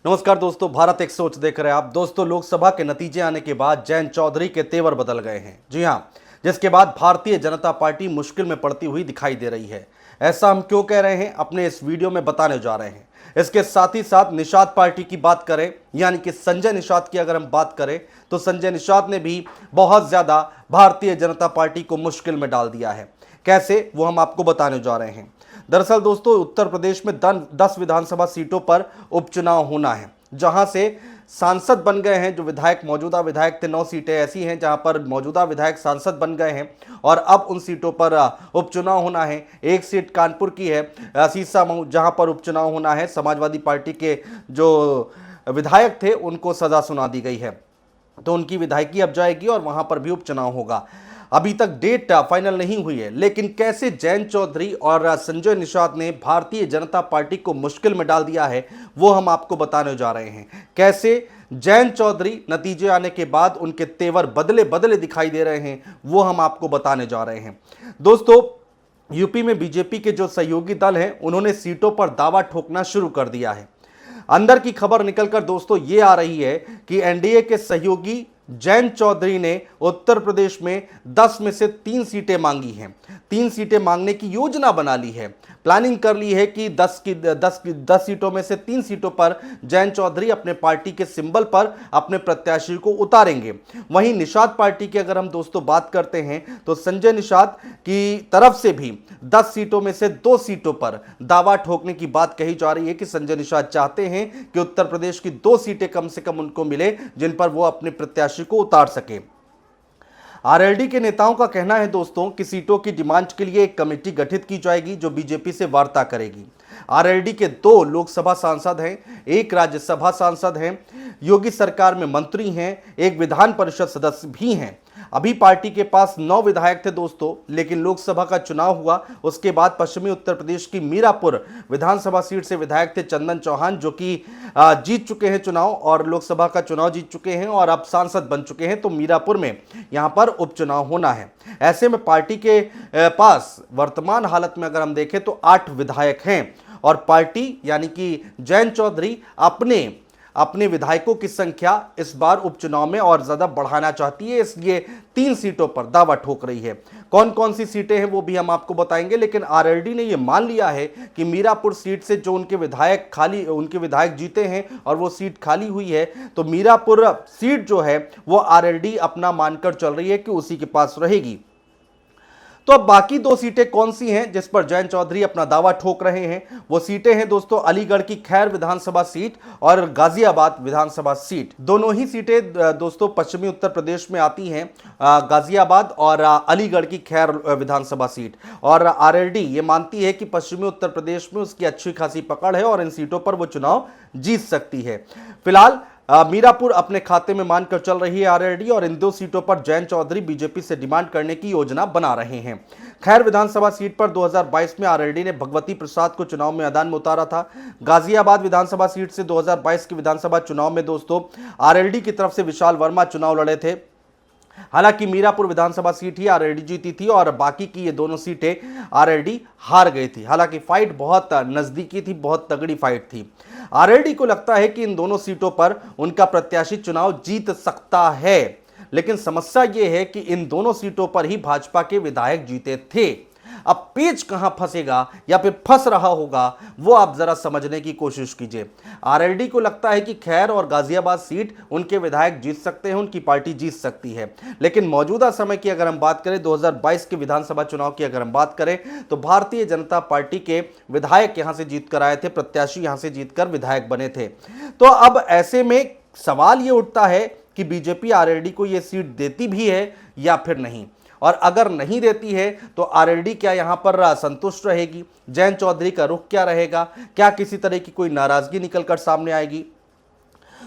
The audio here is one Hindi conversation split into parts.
नमस्कार दोस्तों, भारत एक सोच देख रहे हैं आप। दोस्तों, लोकसभा के नतीजे आने के बाद जयंत चौधरी के तेवर बदल गए हैं। जी हां, जिसके बाद भारतीय जनता पार्टी मुश्किल में पड़ती हुई दिखाई दे रही है। ऐसा हम क्यों कह रहे हैं, अपने इस वीडियो में बताने जा रहे हैं। इसके साथ ही साथ निषाद पार्टी की बात करें, यानी कि संजय निषाद की अगर हम बात करें, तो संजय निषाद ने भी बहुत ज्यादा भारतीय जनता पार्टी को मुश्किल में डाल दिया है। कैसे, वो हम आपको बताने जा रहे हैं। दरअसल दोस्तों, उत्तर प्रदेश में 10 विधानसभा सीटों पर उपचुनाव होना है, जहां से सांसद बन गए हैं जो विधायक, मौजूदा विधायक थे। 9 सीटें ऐसी हैं जहां पर मौजूदा विधायक सांसद बन गए हैं और अब उन सीटों पर उपचुनाव होना है। एक सीट कानपुर की है, सीसामऊ, जहां पर उपचुनाव होना है। समाजवादी पार्टी के जो विधायक थे उनको सजा सुना दी गई है, तो उनकी विधायकी अब जाएगी और वहां पर भी उपचुनाव होगा। अभी तक डेट फाइनल नहीं हुई है, लेकिन कैसे जयंत चौधरी और संजय निषाद ने भारतीय जनता पार्टी को मुश्किल में डाल दिया है, वो हम आपको बताने जा रहे हैं। कैसे जयंत चौधरी नतीजे आने के बाद उनके तेवर बदले बदले दिखाई दे रहे हैं, वो हम आपको बताने जा रहे हैं। दोस्तों, यूपी में बीजेपी के जो सहयोगी दल हैं, उन्होंने सीटों पर दावा ठोकना शुरू कर दिया है। अंदर की खबर निकलकर दोस्तों ये आ रही है कि एनडीए के सहयोगी जयंत चौधरी ने उत्तर प्रदेश में 10 में से 3 सीटें मांगी हैं। 3 सीटें मांगने की योजना बना ली है, प्लानिंग कर ली है कि 10 सीटों में से 3 सीटों पर जयंत चौधरी अपने पार्टी के सिंबल पर अपने प्रत्याशी को उतारेंगे। वहीं निषाद पार्टी की अगर हम दोस्तों बात करते हैं, तो संजय निषाद की तरफ से भी 10 सीटों में से 2 सीटों पर दावा ठोकने की बात कही जा रही है कि संजय निषाद चाहते हैं कि उत्तर प्रदेश की 2 सीटें कम से कम उनको मिले, जिन पर वो अपने प्रत्याशी को उतार सके। आरएलडी के नेताओं का कहना है दोस्तों कि सीटों की डिमांड के लिए एक कमेटी गठित की जाएगी जो बीजेपी से वार्ता करेगी। आरएलडी के 2 लोकसभा सांसद हैं, एक राज्यसभा सांसद हैं, योगी सरकार में मंत्री हैं, एक विधान परिषद सदस्य भी हैं। अभी पार्टी के पास 9 विधायक थे दोस्तों, लेकिन लोकसभा का चुनाव हुआ, उसके बाद पश्चिमी उत्तर प्रदेश की मीरापुर विधानसभा सीट से विधायक थे चंदन चौहान, जो कि जीत चुके हैं चुनाव और लोकसभा का चुनाव जीत चुके हैं और अब सांसद बन चुके हैं। तो मीरापुर में यहां पर उपचुनाव होना है। ऐसे में पार्टी के पास वर्तमान हालत में अगर हम देखें तो 8 विधायक हैं और पार्टी यानी कि जयंत चौधरी अपने विधायकों की संख्या इस बार उपचुनाव में और ज्यादा बढ़ाना चाहती है, इसलिए 3 सीटों पर दावा ठोक रही है। कौन कौन सी सीटें हैं वो भी हम आपको बताएंगे, लेकिन आरएलडी ने यह मान लिया है कि मीरापुर सीट से जो उनके विधायक जीते हैं और वो सीट खाली हुई है, तो मीरापुर सीट जो है वो आरएलडी अपना मानकर चल रही है कि उसी के पास रहेगी। तो अब बाकी 2 सीटें कौन सी हैं जिस पर जयंत चौधरी अपना दावा ठोक रहे हैं? वो सीटें हैं दोस्तों अलीगढ़ की खैर विधानसभा सीट और गाजियाबाद विधानसभा सीट। दोनों ही सीटें दोस्तों पश्चिमी उत्तर प्रदेश में आती हैं, गाजियाबाद और अलीगढ़ की खैर विधानसभा सीट। और आरएलडी ये मानती है कि पश्चिमी उत्तर प्रदेश में उसकी अच्छी खासी पकड़ है और इन सीटों पर वो चुनाव जीत सकती है। फिलहाल मीरापुर अपने खाते में मानकर चल रही है आरएलडी और इन 2 सीटों पर जयंत चौधरी बीजेपी से डिमांड करने की योजना बना रहे हैं। खैर विधानसभा सीट पर 2022 में आरएलडी ने भगवती प्रसाद को चुनाव में मैदान में उतारा था। गाजियाबाद विधानसभा सीट से 2022 के विधानसभा चुनाव में दोस्तों आरएलडी की तरफ से विशाल वर्मा चुनाव लड़े थे। हालांकि मीरापुर विधानसभा सीट ही आरएलडी जीती थी और बाकी की ये दोनों सीटें आरएलडी हार गई थी। हालांकि फाइट बहुत नजदीकी थी, बहुत तगड़ी फाइट थी। आरएलडी को लगता है कि इन दोनों सीटों पर उनका प्रत्याशी चुनाव जीत सकता है, लेकिन समस्या यह है कि इन दोनों सीटों पर ही भाजपा के विधायक जीते थे। अब पेच कहां फंसेगा या फिर फंस रहा होगा, वो आप जरा समझने की कोशिश कीजिए। आरएलडी को लगता है कि खैर और गाजियाबाद सीट उनके विधायक जीत सकते हैं, उनकी पार्टी जीत सकती है, लेकिन मौजूदा समय की अगर हम बात करें, 2022 के विधानसभा चुनाव की अगर हम बात करें, तो भारतीय जनता पार्टी के विधायक यहां से जीत कर आए थे, प्रत्याशी यहां से जीतकर विधायक बने थे। तो अब ऐसे में सवाल ये उठता है कि बीजेपी आरएलडी को यह सीट देती भी है या फिर नहीं, और अगर नहीं देती है तो आरएलडी क्या यहां पर संतुष्ट रहेगी? जयंत चौधरी का रुख क्या रहेगा? क्या किसी तरह की कोई नाराजगी निकलकर सामने आएगी?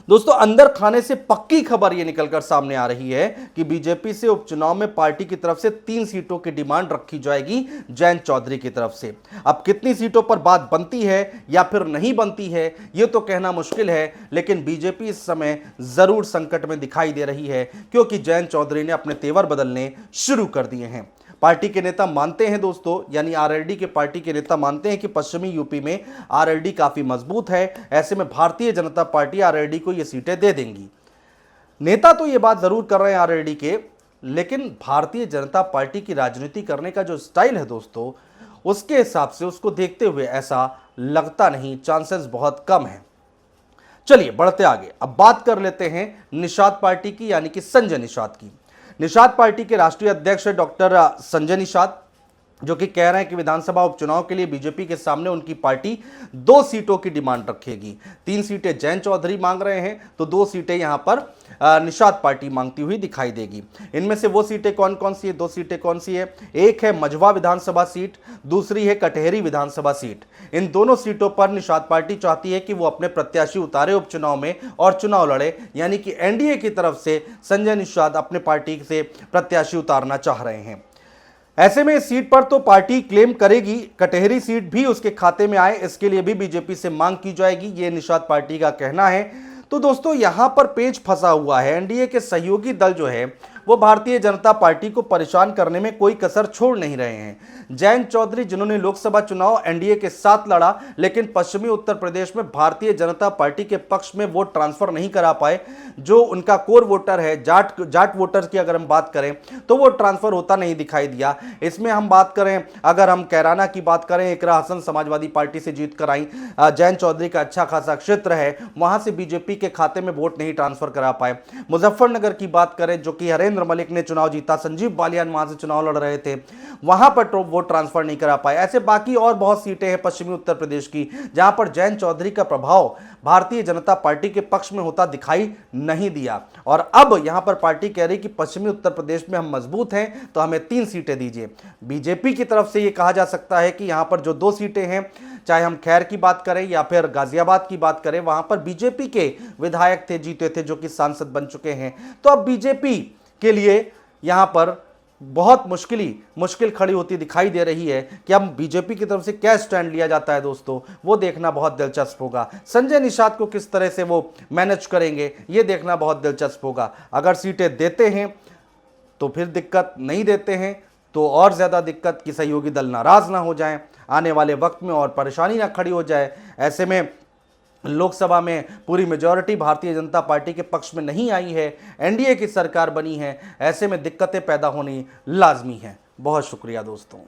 दोस्तों, अंदर खाने से पक्की खबर यह निकलकर सामने आ रही है कि बीजेपी से उपचुनाव में पार्टी की तरफ से 3 सीटों की डिमांड रखी जाएगी जयंत चौधरी की तरफ से। अब कितनी सीटों पर बात बनती है या फिर नहीं बनती है, यह तो कहना मुश्किल है, लेकिन बीजेपी इस समय जरूर संकट में दिखाई दे रही है, क्योंकि जयंत चौधरी ने अपने तेवर बदलने शुरू कर दिए हैं। पार्टी के नेता मानते हैं दोस्तों, यानी आरएलडी के पार्टी के नेता मानते हैं कि पश्चिमी यूपी में आरएलडी काफी मजबूत है। ऐसे में भारतीय जनता पार्टी आरएलडी को ये सीटें दे देंगी। नेता तो ये बात जरूर कर रहे हैं आरएलडी के, लेकिन भारतीय जनता पार्टी की राजनीति करने का जो स्टाइल है दोस्तों, उसके हिसाब से उसको देखते हुए ऐसा लगता नहीं, चांसेस बहुत कम है। चलिए बढ़ते आगे, अब बात कर लेते हैं निषाद पार्टी की, यानी कि संजय निषाद की। निषाद पार्टी के राष्ट्रीय अध्यक्ष डॉक्टर संजय निषाद, जो कि कह रहे हैं कि विधानसभा उपचुनाव के लिए बीजेपी के सामने उनकी पार्टी 2 सीटों की डिमांड रखेगी। 3 सीटें जयंत चौधरी मांग रहे हैं, तो 2 सीटें यहां पर निषाद पार्टी मांगती हुई दिखाई देगी। इनमें से वो सीटें कौन कौन सी है, 2 सीटें कौन सी है? एक है मझवा विधानसभा सीट, दूसरी है कटहरी विधानसभा सीट। इन दोनों सीटों पर निषाद पार्टी चाहती है कि वो अपने प्रत्याशी उतारे उपचुनाव में और चुनाव लड़े, यानी कि एनडीए की तरफ से संजय निषाद अपने पार्टी से प्रत्याशी उतारना चाह रहे हैं। ऐसे में इस सीट पर तो पार्टी क्लेम करेगी, कटहरी सीट भी उसके खाते में आए, इसके लिए भी बीजेपी से मांग की जाएगी, ये निषाद पार्टी का कहना है। तो दोस्तों यहां पर पेच फंसा हुआ है। एनडीए के सहयोगी दल जो है वो भारतीय जनता पार्टी को परेशान करने में कोई कसर छोड़ नहीं रहे हैं। जयंत चौधरी, जिन्होंने लोकसभा चुनाव एनडीए के साथ लड़ा, लेकिन पश्चिमी उत्तर प्रदेश में भारतीय जनता पार्टी के पक्ष में वोट ट्रांसफर नहीं करा पाए। जो उनका कोर वोटर है, जाट वोटर्स की अगर हम बात करें तो वो ट्रांसफर होता नहीं दिखाई दिया। इसमें हम बात करें, अगर हम कैराना की बात करें, इकरा हसन समाजवादी पार्टी से जीत कर आई, जयंत चौधरी का अच्छा खासा क्षेत्र है, वहां से बीजेपी के खाते में वोट नहीं ट्रांसफर करा पाए। मुजफ्फरनगर की बात करें, जो कि हरेंद्र मलिक ने चुनाव जीता, संजीव बालियान वहां से चुनाव लड़ रहे थे, वहां पर वोट ट्रांसफर नहीं करा पाए। ऐसे बाकी और बहुत सीटें हैं पश्चिमी उत्तर प्रदेश की, जहां पर जयंत चौधरी का प्रभाव भारतीय जनता पार्टी के पक्ष में होता दिखाई नहीं दिया। और अब यहां पर पार्टी कह रही कि पश्चिमी उत्तर प्रदेश में हम मजबूत हैं, तो हमें 3 सीटें दीजिए। बीजेपी की तरफ से यह कहा जा सकता है कि यहां पर जो 2 सीटें हैं, चाहे हम खैर की बात करें या फिर गाजियाबाद की बात करें, वहां पर बीजेपी के विधायक थे, जीते थे, जो कि सांसद बन चुके हैं। तो अब बीजेपी के लिए यहां पर बहुत मुश्किल खड़ी होती दिखाई दे रही है कि अब बीजेपी की तरफ से क्या स्टैंड लिया जाता है दोस्तों, वो देखना बहुत दिलचस्प होगा। संजय निषाद को किस तरह से वो मैनेज करेंगे, ये देखना बहुत दिलचस्प होगा। अगर सीटें देते हैं तो फिर दिक्कत, नहीं देते हैं तो और ज़्यादा दिक्कत कि सहयोगी दल नाराज़ ना हो जाएं, आने वाले वक्त में और परेशानी ना खड़ी हो जाए। ऐसे में लोकसभा में पूरी मेजॉरिटी भारतीय जनता पार्टी के पक्ष में नहीं आई है, एनडीए की सरकार बनी है, ऐसे में दिक्कतें पैदा होनी लाजमी है। बहुत शुक्रिया दोस्तों।